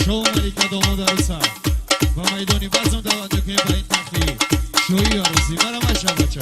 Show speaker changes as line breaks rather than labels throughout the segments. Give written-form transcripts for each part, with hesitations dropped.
شو ملکه داماد عروسه و میدانی بزم دواده که با این تختی شوی عروسی برام بچه بچه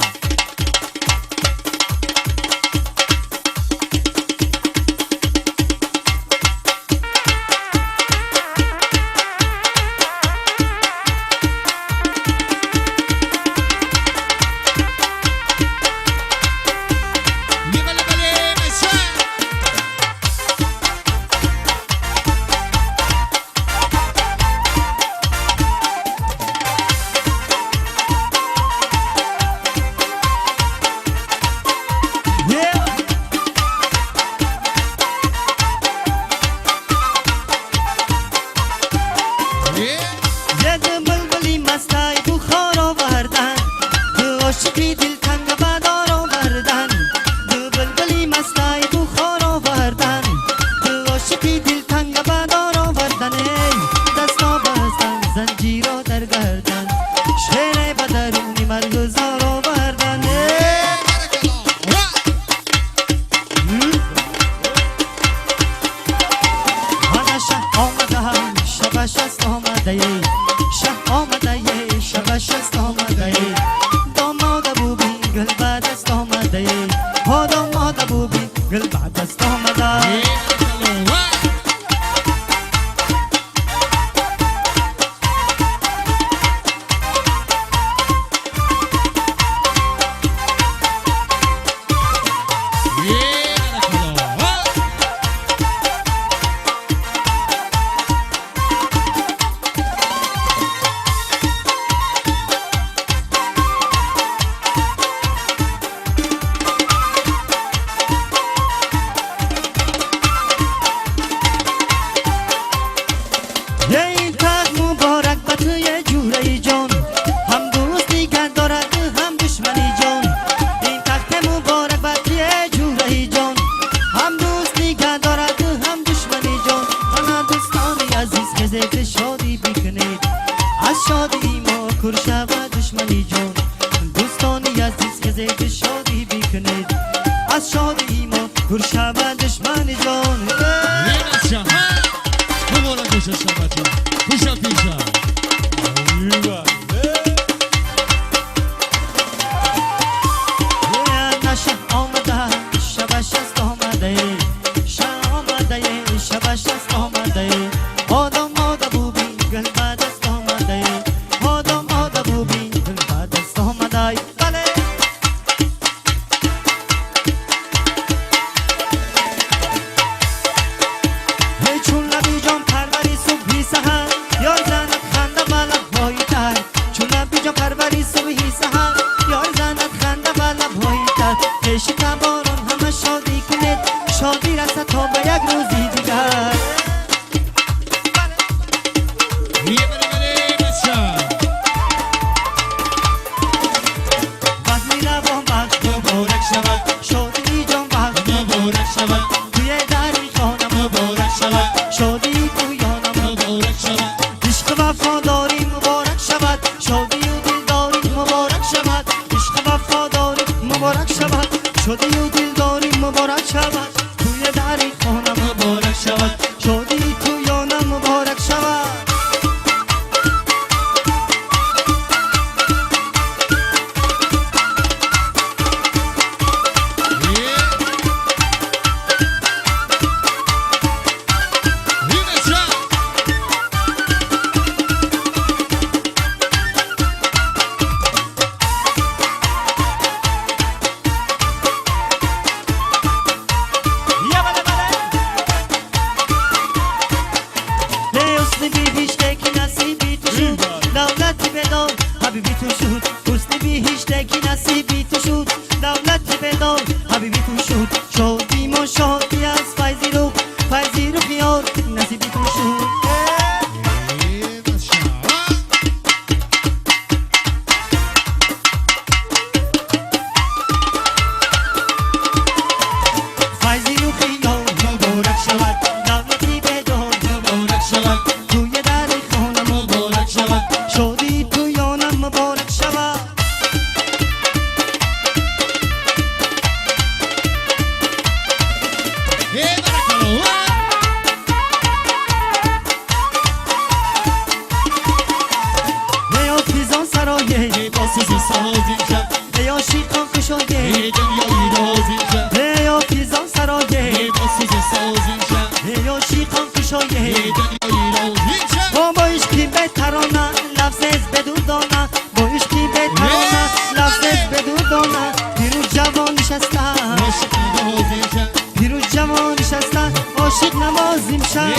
عاشق نوازیم شب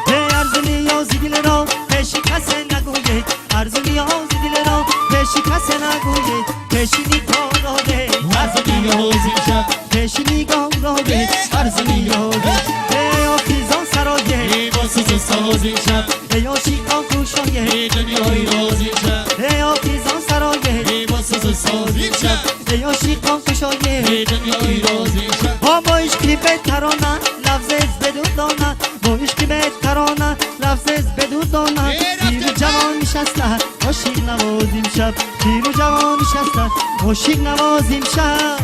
عرض نیازی دل را پیش کس نگوید عرض نیازی دل را پیش کس نگوید پیش نگاه را ده عرض نیازی شب پیش نگاه را ده عرض نیازی ای آفیزان سرایه ای باسوز سازی شب ای آشیقان خوشایه ای دنیای رازی شب ای آفیزان سرایه ای باسوز سازی شب ای آشیقان خوشایه ای دنیای رازی شب با عشقی به ترانه لفظ بدودانه با عشقی به ترانه لفظ بدودانه پیر و جوان نشسته عاشق نوازیم شب پیر و جوان نشسته عاشق نوازیم شب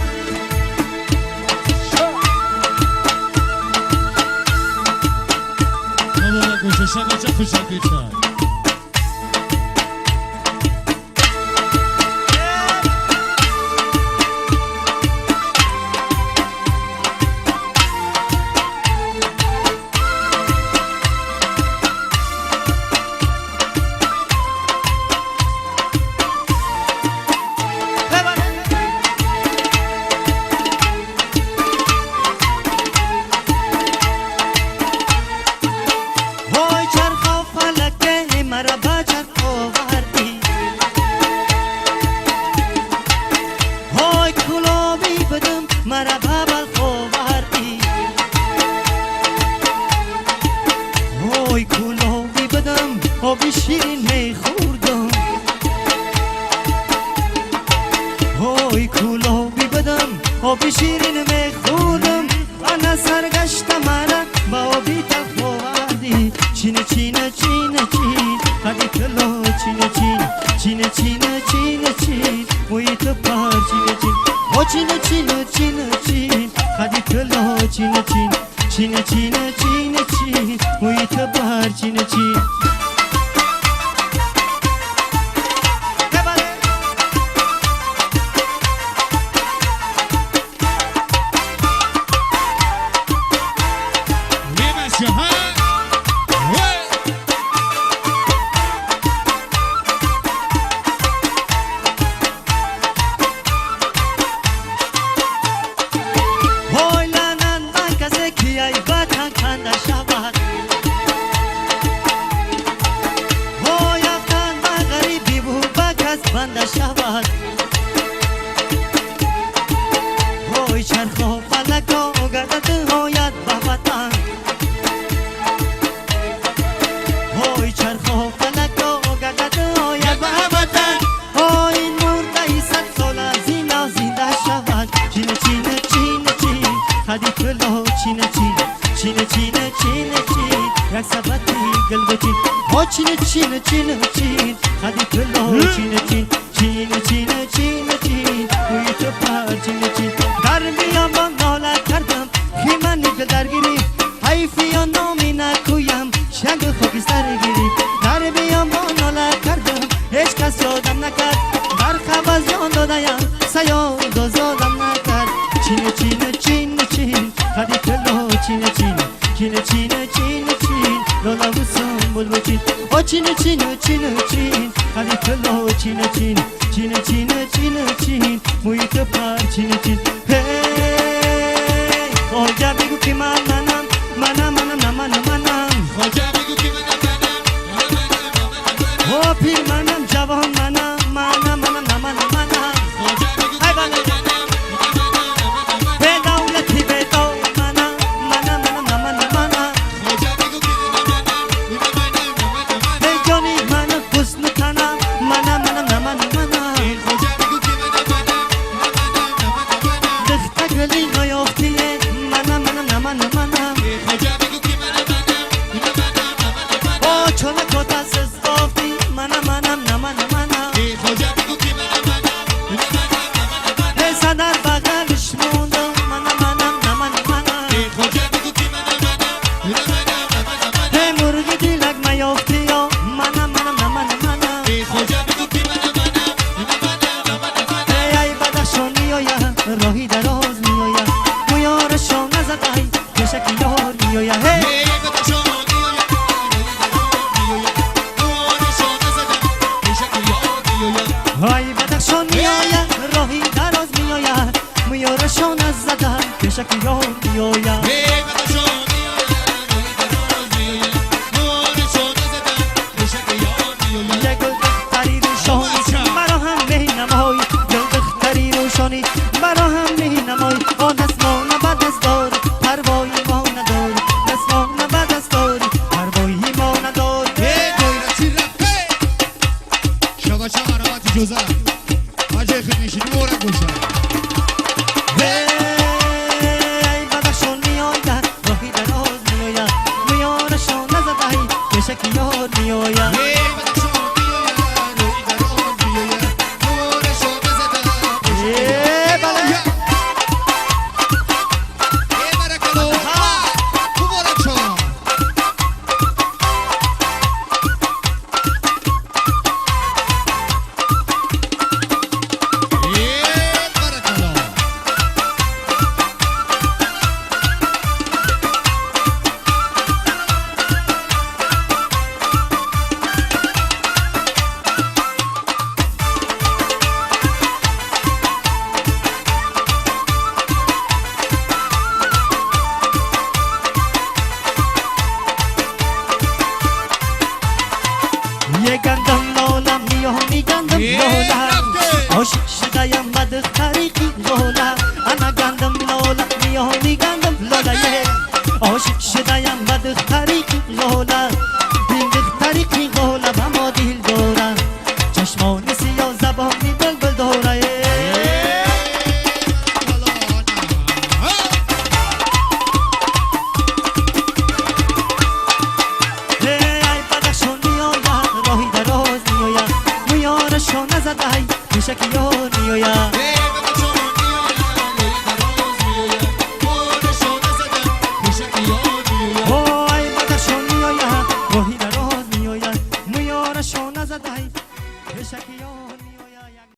بابا گوشه شب چه خوشم بیشتر
آبی شیرین می خوردم های کلابی بدم آبی شیرین می خوردم انا سرگشتم مرا با آبی تفاوردی چینه چینه چینه چین هدی کلا چینه چین چینه چینه چینه چین محیط پر چینه چین او چینه چینه چینه چین هدی کلا چینه چین چینه چینه چینه چین محیط پر چینه چین بنده شود های چرخ و فلک و گردد هایت به وطن های چرخ و فلک و گردد هایت به وطن های این مرده صد سال از این زنده شود چینه چینه چینه چین هدی کلا چینه چین چینه چینه چینه چین یک سبتی گل بچین ها چینه چینه چینه چین هدی کلا چینه چین چینه چینه چینه چین روی تو پر چینه چین در بیام با ناله کردم که من دل درگیری حیفی یا نامی نکویم شنگ خوبی سرگیری در بیام با ناله کردم هیچ کس یادم نکرد در خواز یان دادایم سیاد و زادم نکرد چینه چینه چینه چین هدی کلا چینه چین چینه چینه چینه چین لالا بوسم بلبل چین او چینه چینه چینه چین هدی کلا چینه چین چینه چینه چینه چین محیط پر چینه چین هی خواجه بگو که منم نه منم
خواجه بگو که
او پیر منم جوان منم نه منم
خواجه بگو که
به دولتی به دول منم نه منم
خواجه بگو که
به جانی منم حسن تنم منم
خواجه بگو که
بشک یار میایم یه گل دختری روشانی مرا هم مینمایی گل دختری روشانی مرا هم مینمایی آن از ما نبد از داری پروایی ما نداری از ما نبد از داری پروایی ما نداری
شبا چه مرامتی جوزه مجه خود نشینی مورد گوشه
ای بدخشان میآید راهی دراز میآید میانشان نزدهی بشک یار میآید یه گندم لالم میانی گندم لالم عاشق شدیم بد طریقی لالم انا گندم لالم میانی گندم لالم عاشق شدیم بد